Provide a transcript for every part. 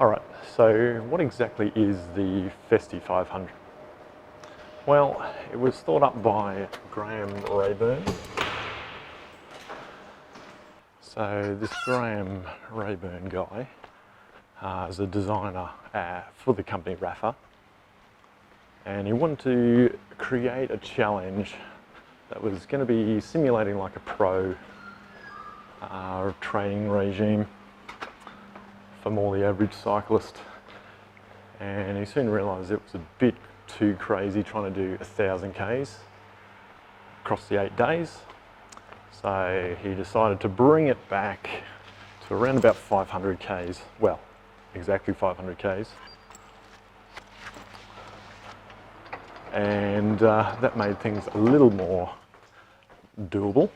Alright, so what exactly is the Festive 500? Well, it was thought up by Graham Rayburn. So this Graham Rayburn guy is a designer for the company Rapha, and he wanted to create a challenge that was going to be simulating like a pro training regime for more the average cyclist, and he soon realised it was a bit too crazy trying to do 1,000 Ks across the 8 days. So he decided to bring it back to around about 500 Ks, well, exactly 500 Ks. And that made things a little more doable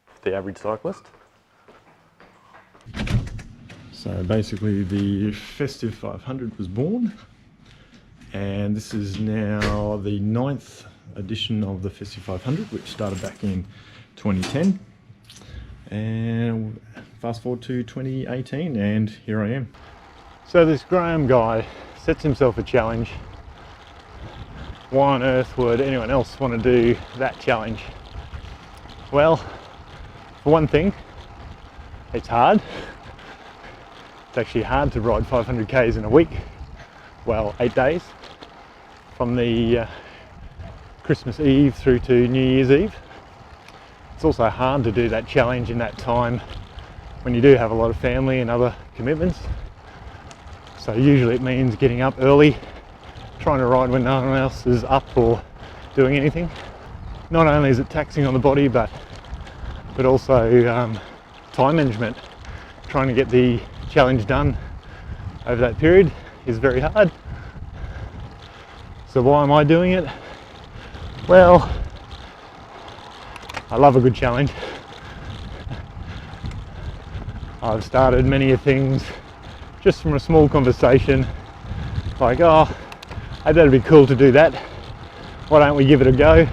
for the average cyclist. So basically the Festive 500 was born, and this is now the 9th edition of the Festive 500, which started back in 2010, and fast forward to 2018 and here I am. So this Graham guy sets himself a challenge. Why on earth would anyone else want to do that challenge? Well, for one thing, it's hard. It's actually hard to ride 500 Ks in a week, well, 8 days, from the Christmas Eve through to New Year's Eve. It's also hard to do that challenge in that time when you do have a lot of family and other commitments. So usually it means getting up early, trying to ride when no one else is up or doing anything. Not only is it taxing on the body, but also time management. Trying to get the challenge done over that period is very hard. So why am I doing it? Well, I love a good challenge. I've started many things just from a small conversation, like, oh, hey, that'd be cool to do that. Why don't we give it a go?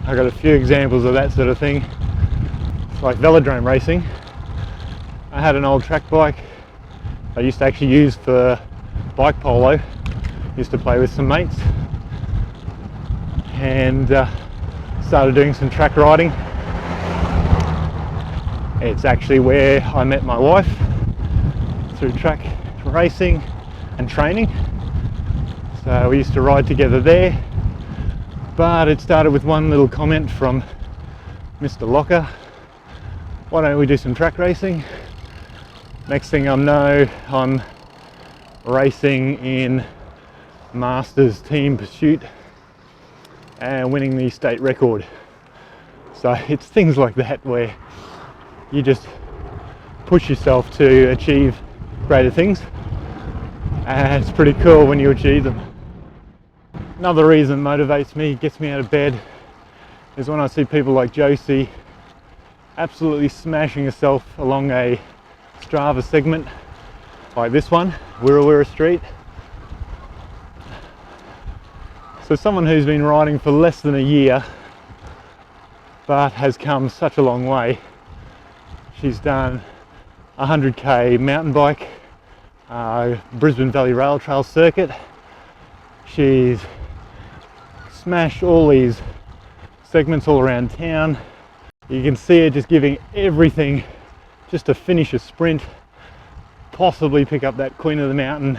I've got a few examples of that sort of thing. It's like velodrome racing. I had an old track bike I used to actually use for bike polo. Used to play with some mates, and started doing some track riding. It's actually where I met my wife, through track racing and training. So we used to ride together there, but it started with one little comment from Mr. Locker. Why don't we do some track racing? Next thing I know, I'm racing in Masters team pursuit and winning the state record. So it's things like that where you just push yourself to achieve greater things, and it's pretty cool when you achieve them. Another reason motivates me, gets me out of bed, is when I see people like Josie absolutely smashing herself along a Strava segment like this one, Wirra Wirra Street. So someone who's been riding for less than a year but has come such a long way. She's done 100k mountain bike, Brisbane Valley Rail Trail circuit. She's smashed all these segments all around town. You can see her just giving everything just to finish a sprint, possibly pick up that Queen of the Mountain,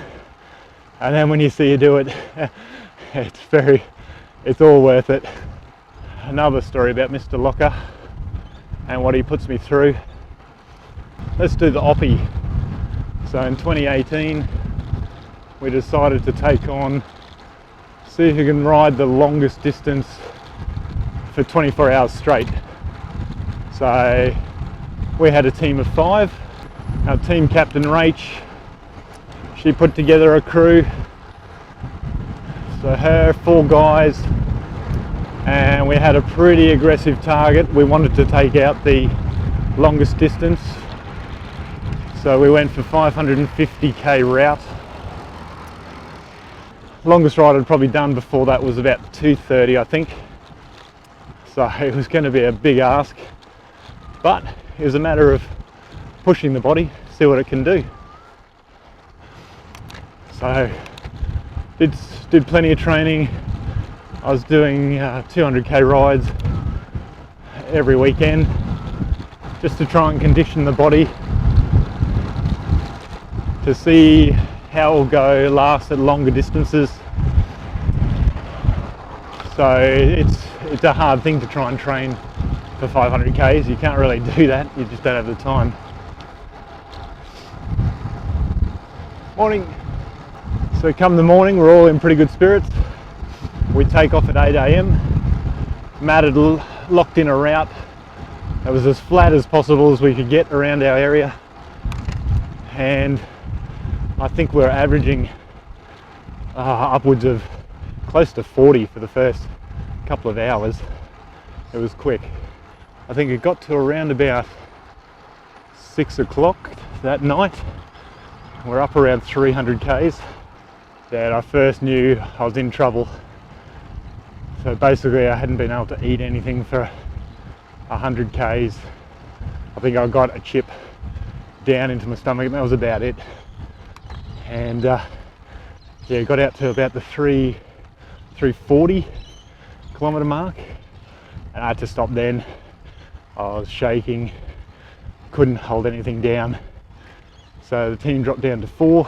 and then when you see her do it, it's all worth it. Another story about Mr. Locker and what he puts me through. Let's do the Oppie. So in 2018 we decided to take on, see who can ride the longest distance for 24 hours straight. So we had a team of 5. Our team captain Rach, she put together a crew. So her, 4 guys, and we had a pretty aggressive target. We wanted to take out the longest distance. So we went for 550k route. Longest ride I'd probably done before that was about 230, I think. So it was going to be a big ask, but it was a matter of pushing the body, see what it can do. So did plenty of training. I was doing 200k rides every weekend just to try and condition the body to see how it'll go last at longer distances. So it's a hard thing to try and train for 500k's. You can't really do that, you just don't have the time. Morning. So come the morning, we're all in pretty good spirits. We take off at 8 a.m. Matt had locked in a route that was as flat as possible as we could get around our area, and I think we're averaging upwards of close to 40 for the first couple of hours. It was quick. I think it got to around about 6 o'clock that night. We're up around 300k's that I first knew I was in trouble. So basically I hadn't been able to eat anything for 100k's. I think I got a chip down into my stomach and that was about it. And yeah, got out to about the 340 kilometre mark and I had to stop then. I was shaking, couldn't hold anything down. So the team dropped down to 4.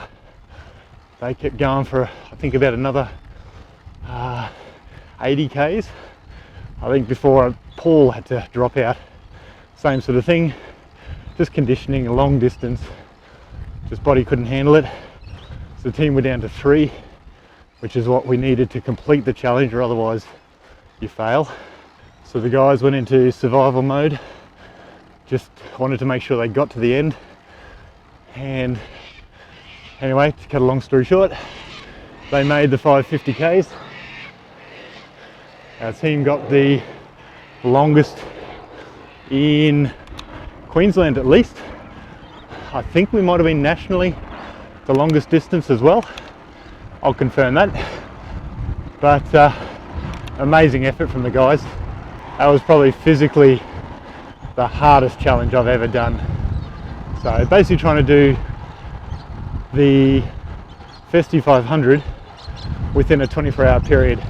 They kept going for I think about another 80k's. I think before Paul had to drop out. Same sort of thing, just conditioning a long distance. Just body couldn't handle it. So the team were down to 3, which is what we needed to complete the challenge, or otherwise you fail. So the guys went into survival mode, just wanted to make sure they got to the end. And anyway, to cut a long story short, they made the 550k's. Our team got the longest in Queensland, at least. I think we might have been nationally the longest distance as well. I'll confirm that. But amazing effort from the guys. That was probably physically the hardest challenge I've ever done. So basically trying to do the Festive 500 within a 24-hour period.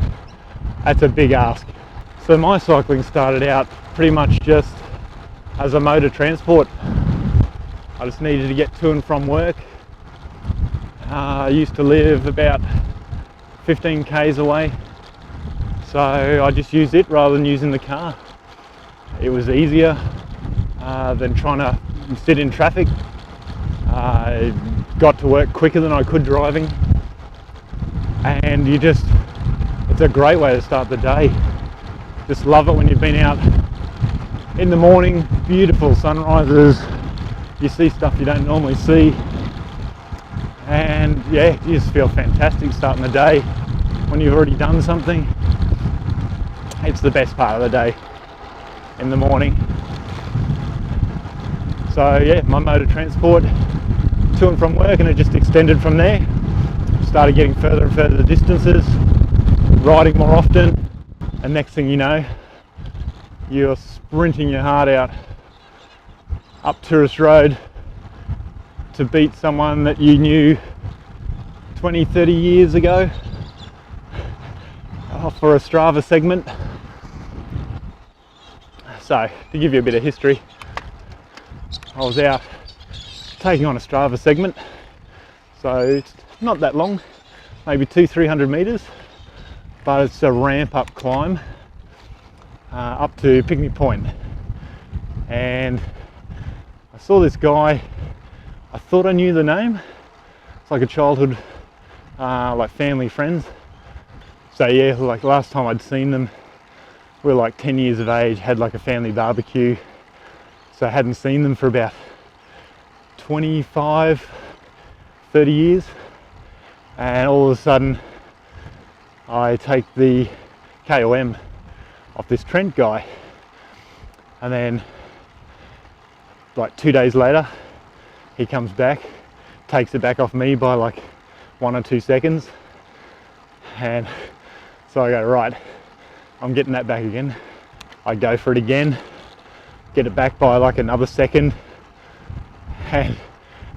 That's a big ask. So my cycling started out pretty much just as a mode of transport. I just needed to get to and from work. I used to live about 15k's away, so I just used it rather than using the car. It was easier than trying to sit in traffic. I got to work quicker than I could driving, and it's a great way to start the day. Just love it when you've been out in the morning, beautiful sunrises, you see stuff you don't normally see, and yeah, you just feel fantastic starting the day when you've already done something. It's the best part of the day, in the morning. So yeah, my mode of transport to and from work, and it just extended from there. Started getting further and further the distances, riding more often, and next thing you know, you're sprinting your heart out up Tourist Road to beat someone that you knew 20, 30 years ago for a Strava segment. So, to give you a bit of history, I was out taking on a Strava segment, so it's not that long, maybe 200-300 meters, but it's a ramp up climb up to Picnic Point. And I saw this guy, I thought I knew the name. It's like a childhood, like family friends. So yeah, like last time I'd seen them, we were like 10 years of age, had like a family barbecue. So I hadn't seen them for about 25, 30 years. And all of a sudden, I take the KOM off this Trent guy. And then like 2 days later, he comes back, takes it back off me by like 1 or 2 seconds. And so I go, right, I'm getting that back again. I go for it again, get it back by like another second. And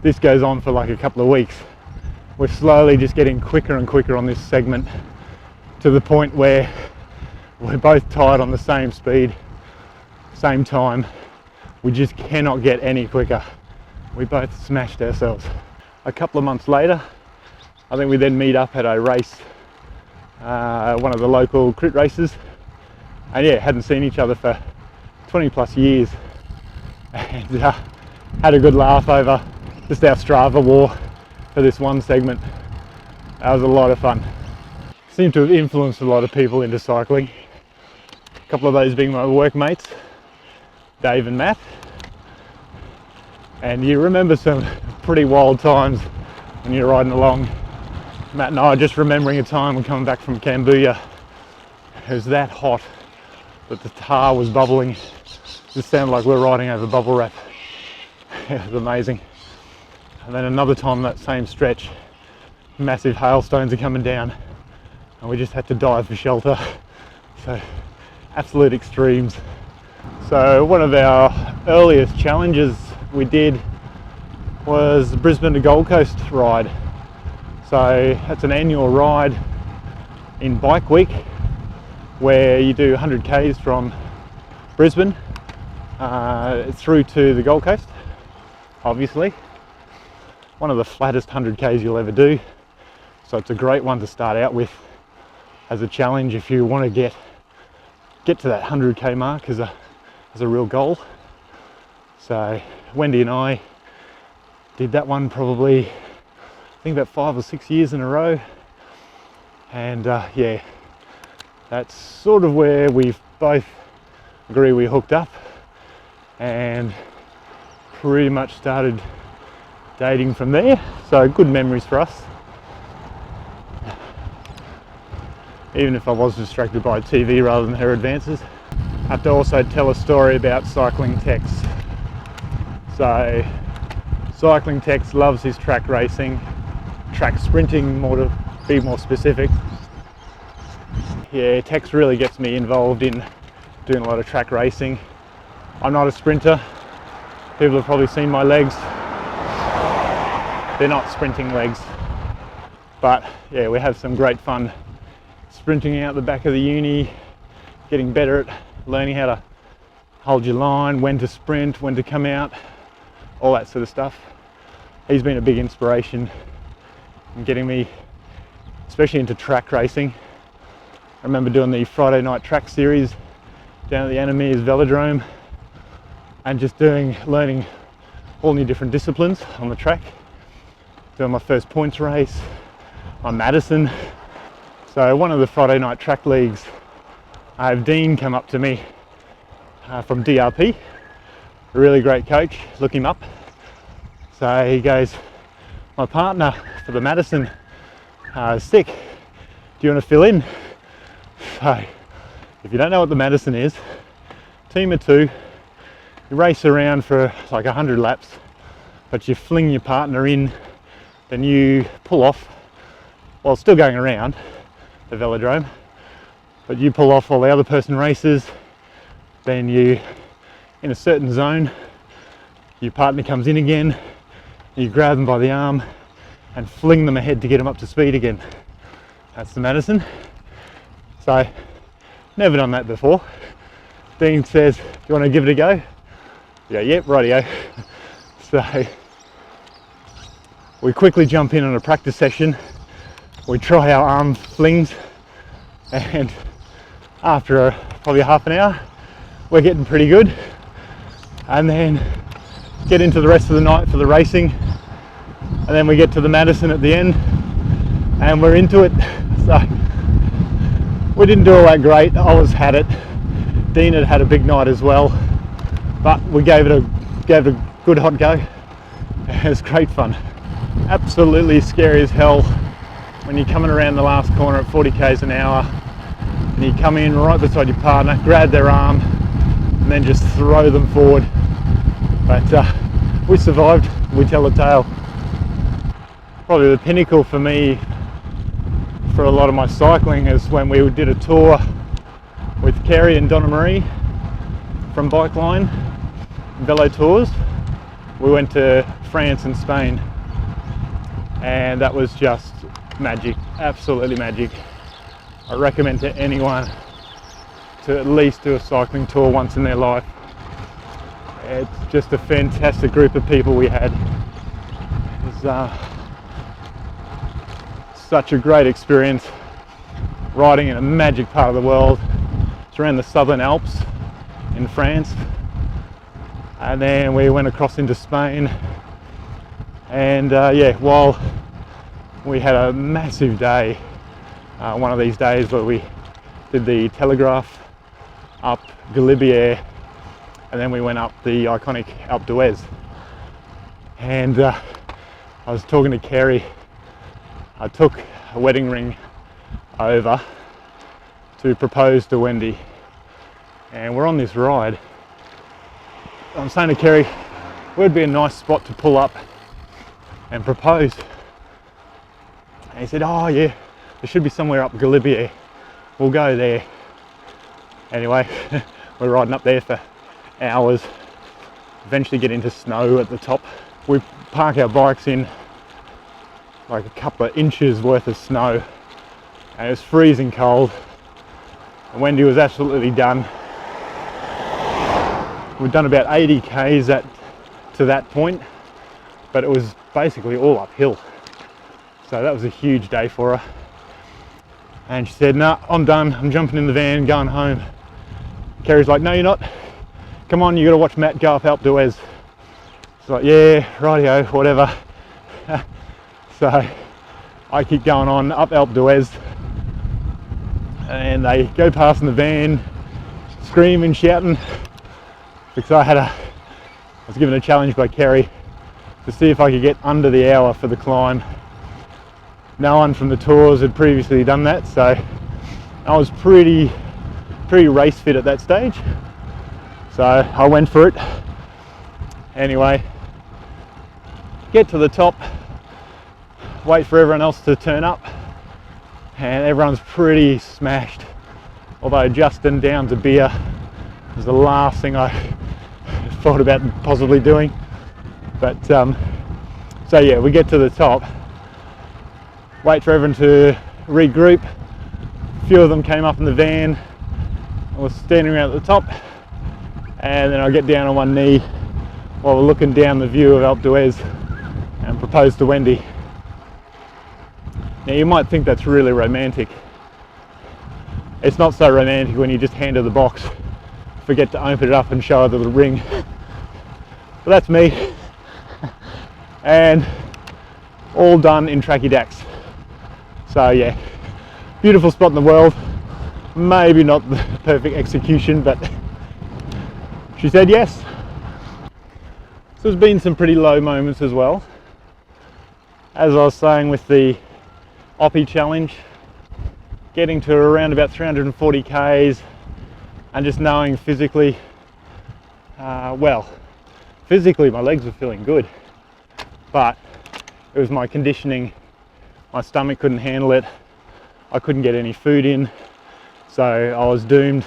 this goes on for like a couple of weeks. We're slowly just getting quicker and quicker on this segment to the point where we're both tied on the same speed, same time. We just cannot get any quicker. We both smashed ourselves. A couple of months later, I think we then meet up at a race, one of the local crit races, and yeah, hadn't seen each other for 20 plus years, and had a good laugh over just our Strava war for this one segment. That was a lot of fun. Seemed to have influenced a lot of people into cycling. A couple of those being my workmates, Dave and Matt. And you remember some pretty wild times when you're riding along. Matt and I are just remembering a time when coming back from Cambodia. It was that hot that the tar was bubbling. It just sounded like we were riding over bubble wrap. It was amazing. And then another time on that same stretch, massive hailstones are coming down and we just had to dive for shelter. So absolute extremes. So one of our earliest challenges we did was the Brisbane to Gold Coast ride. So that's an annual ride in Bike Week where you do 100 k's from Brisbane through to the Gold Coast, obviously. One of the flattest 100 k's you'll ever do. So it's a great one to start out with as a challenge if you want to get to that 100k mark as a real goal. So Wendy and I did that one probably, I think, about 5 or 6 years in a row, and yeah, that's sort of where we've both agree we hooked up and pretty much started dating from there. So good memories for us, even if I was distracted by TV rather than her advances. I have to also tell a story about Cycling Tex. So Cycling Tex loves his track racing, track sprinting more to be more specific. Yeah, Tex really gets me involved in doing a lot of track racing. I'm not a sprinter. People have probably seen my legs. They're not sprinting legs, but yeah, we have some great fun sprinting out the back of the uni, getting better at learning how to hold your line, when to sprint, when to come out, all that sort of stuff. He's been a big inspiration in getting me, especially into track racing. I remember doing the Friday night track series down at the Animeers Velodrome and just learning all new different disciplines on the track. Doing my first points race on Madison. So one of the Friday night track leagues, I have Dean come up to me from DRP, a really great coach. Look him up. So he goes, my partner for the Madison is sick. Do you want to fill in? So if you don't know what the Madison is, team of 2, you race around for like 100 laps, but you fling your partner in, then you pull off while still going around the velodrome, but you pull off while the other person races. Then you, in a certain zone, your partner comes in again, you grab them by the arm and fling them ahead to get them up to speed again. That's the Madison. So, never done that before. Dean says, do you want to give it a go? Yeah, yep, rightio. So, we quickly jump in on a practice session. We try our arm flings, and after probably half an hour, we're getting pretty good. And then get into the rest of the night for the racing. And then we get to the Madison at the end, and we're into it. So, we didn't do all that great. I always had it. Dean had a big night as well, but we gave it a good hot go. It was great fun. Absolutely scary as hell when you're coming around the last corner at 40 k's an hour and you come in right beside your partner, grab their arm and then just throw them forward. But we survived. We tell the tale. Probably the pinnacle for me for a lot of my cycling is when we did a tour with Kerry and Donna Marie from Bike Line Velo Tours, we went to France and Spain, and that was just magic, absolutely magic. I recommend to anyone to at least do a cycling tour once in their life. It's just a fantastic group of people we had. It was such a great experience riding in a magic part of the world. It's around the Southern Alps in France, and then we went across into Spain, and while we had a massive day, one of these days where we did the Telegraph up Galibier, and then we went up the iconic Alpe d'Huez. And I was talking to Kerry. I took a wedding ring over to propose to Wendy, and we're on this ride. I'm saying to Kerry, where'd be a nice spot to pull up and propose? And he said, oh yeah, there should be somewhere up Galibier. We'll go there. Anyway, we're riding up there for hours, eventually get into snow at the top. We park our bikes in like a couple of inches worth of snow, and it was freezing cold. And Wendy was absolutely done. We'd done about 80 k's to that point, but it was basically all uphill. So that was a huge day for her. And she said, no, I'm done, I'm jumping in the van, going home. Kerry's like, no you're not. Come on, you gotta watch Matt go up Alpe d'Huez. It's like, yeah, rightio, whatever. So I keep going on up Alpe d'Huez, and they go past in the van, screaming, shouting, because I was given a challenge by Kerry to see if I could get under the hour for the climb. No one from the tours had previously done that, so I was pretty race fit at that stage. So I went for it. Anyway, get to the top, wait for everyone else to turn up, and everyone's pretty smashed. Although Justin downs a beer was the last thing I thought about possibly doing. But so yeah, we get to the top, wait for everyone to regroup. A few of them came up in the van. I was standing around at the top, and then I get down on one knee while we're looking down the view of Alpe d'Huez and propose to Wendy. Now you might think that's really romantic. It's not so romantic when you just hand her the box, forget to open it up and show her the ring. But that's me. And all done in tracky dacks. So yeah, beautiful spot in the world. Maybe not the perfect execution, but she said yes. So there's been some pretty low moments as well. As I was saying with the Oppie challenge, getting to around about 340 k's and just knowing physically, physically my legs were feeling good, but it was my conditioning. My stomach couldn't handle it. I couldn't get any food in, so I was doomed.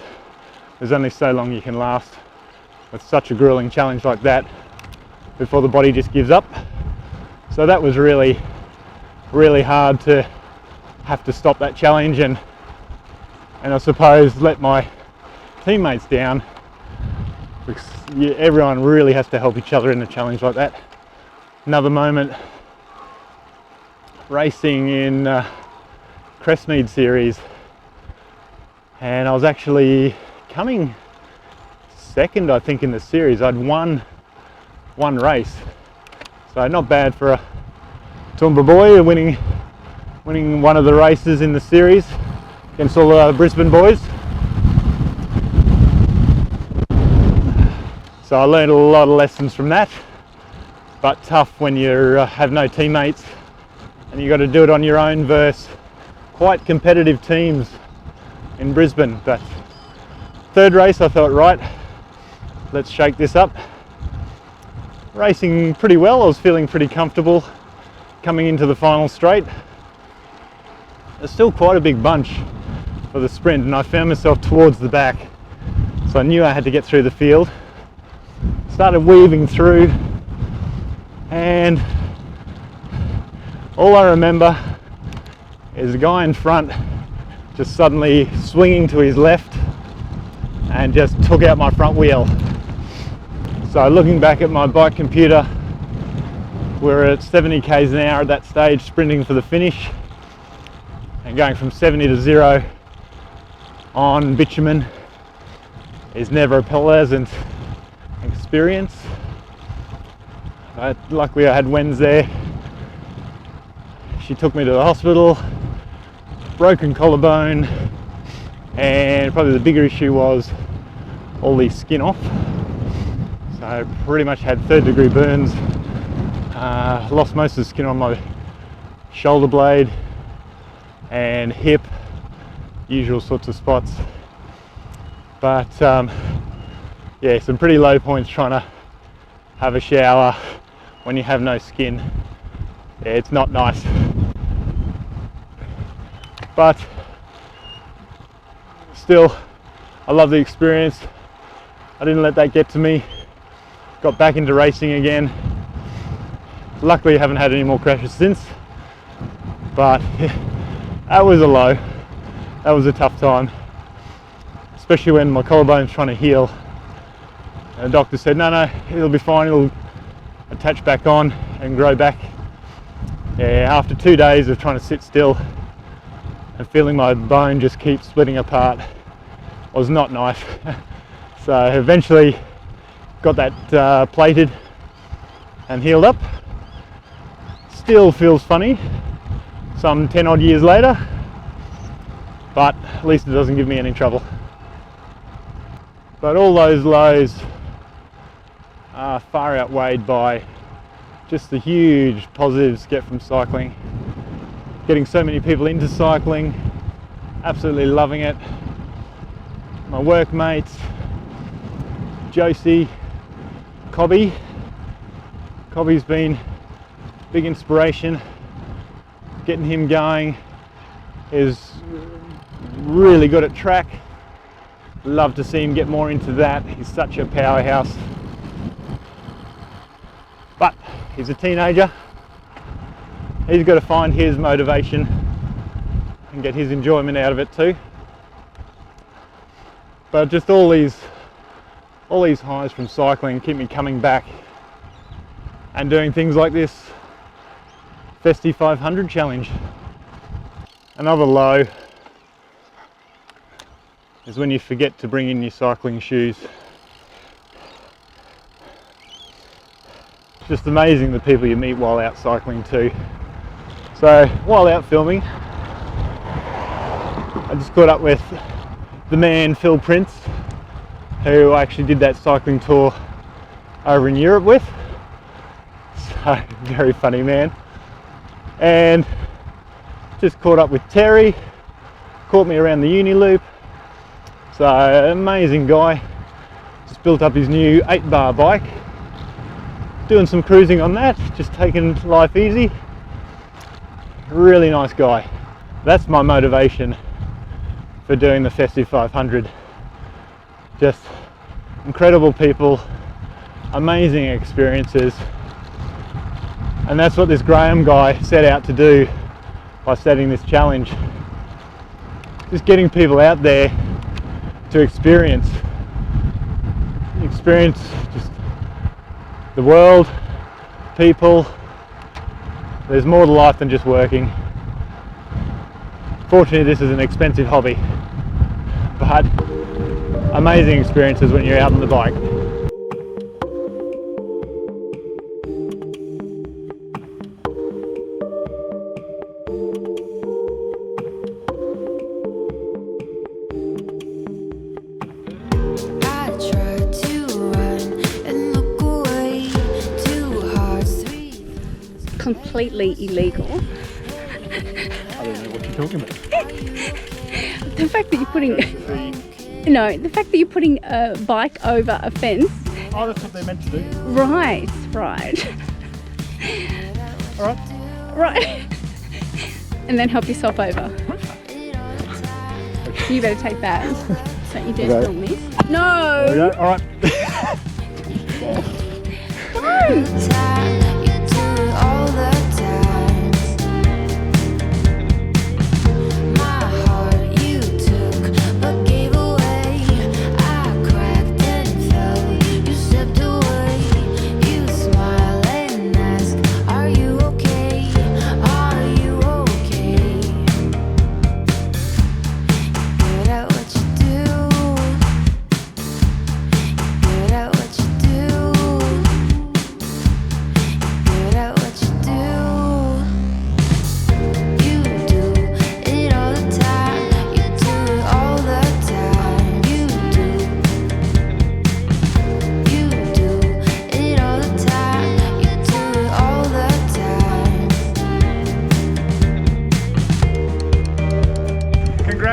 There's only so long you can last with such a grueling challenge like that before the body just gives up. So that was really hard to have to stop that challenge and I suppose let my teammates down, because everyone really has to help each other in a challenge like that. Another moment, racing in Crestmead series, and I was actually coming second, I think, in the series. I'd won one race, so not bad for a Toowoomba boy, winning one of the races in the series against all the Brisbane boys. So I learned a lot of lessons from that, but tough when you have no teammates and you got to do it on your own versus quite competitive teams in Brisbane. But third race I thought, right, let's shake this up. Racing pretty well, I was feeling pretty comfortable coming into the final straight. There's still quite a big bunch for the sprint, and I found myself towards the back, so I knew I had to get through the field. Started weaving through, And all I remember is the guy in front just suddenly swinging to his left and just took out my front wheel. So looking back at my bike computer, we're at 70 k's an hour at that stage, sprinting for the finish, and going from 70 to 0 on bitumen is never a pleasant experience. But luckily I had Wen's there. She took me to the hospital, broken collarbone, and probably the bigger issue was all the skin off. So I pretty much had 3rd degree burns, lost most of the skin on my shoulder blade and hip, usual sorts of spots. But yeah, some pretty low points trying to have a shower when you have no skin. Yeah, it's not nice. But still, I love the experience. I didn't let that get to me. Got back into racing again. Luckily I haven't had any more crashes since, but that was a low. That was a tough time, especially when my collarbone's trying to heal. And the doctor said, no, it'll be fine, it'll attach back on and grow back. Yeah, after 2 days of trying to sit still and feeling my bone just keep splitting apart was not nice. So eventually got that plated and healed up. Still feels funny some 10 odd years later, but at least it doesn't give me any trouble. But all those lows are far outweighed by just the huge positives get from cycling. Getting so many people into cycling, absolutely loving it. My workmates, Josie, Cooby's been a big inspiration. Getting him going, is really good at track. Love to see him get more into that. He's such a powerhouse. But he's a teenager. He's got to find his motivation and get his enjoyment out of it too. But just all these highs from cycling keep me coming back and doing things like this Festive 500 challenge. Another low is when you forget to bring in your cycling shoes. It's just amazing the people you meet while out cycling too. So while out filming, I just caught up with the man Phil Prince, who I actually did that cycling tour over in Europe with. So very funny man. And just caught up with Terry, caught me around the uni loop. So amazing guy, just built up his new 8-bar bike, doing some cruising on that, just taking life easy. Really nice guy. That's my motivation for doing the Festive 500. Just incredible people, amazing experiences, and that's what this Graham guy set out to do by setting this challenge. Just getting people out there to experience just the world, people. There's more to life than just working. Fortunately, this is an expensive hobby, but amazing experiences when you're out on the bike. Completely illegal. I don't know what you're talking about. The fact that you're putting a bike over a fence. Oh, that's what they're meant to do. Right. Alright. And then help yourself over. You better take that. Don't you dare film this. No! There we go, alright. Don't!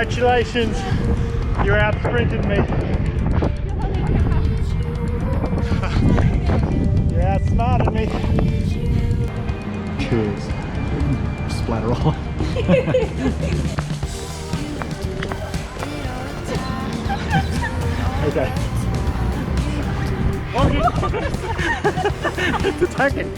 Congratulations, you out sprinted me. You outsmarted me. Cheers. Splatter all. Okay. It's attacking.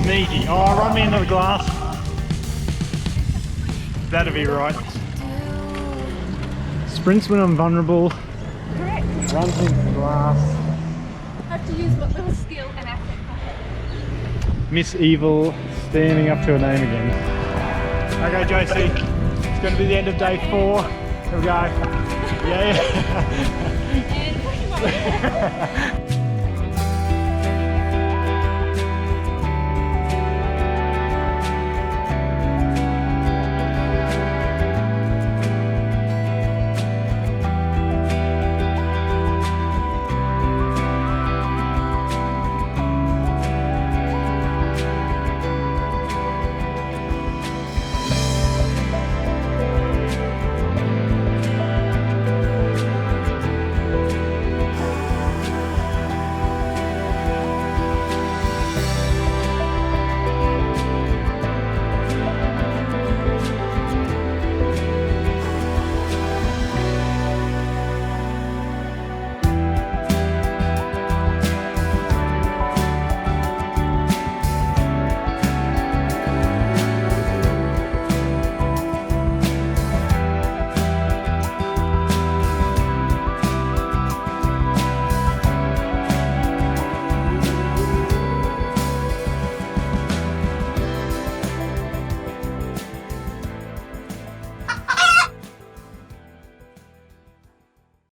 Sneaky. Oh, run me into the glass. That'd be right. Sprints when I'm vulnerable. Correct. Runs into the glass. I have to use what little skill and accent I have. Miss Evil standing up to her name again. Okay, Josie. It's going to be the end of day 4. Here we go. Yeah. And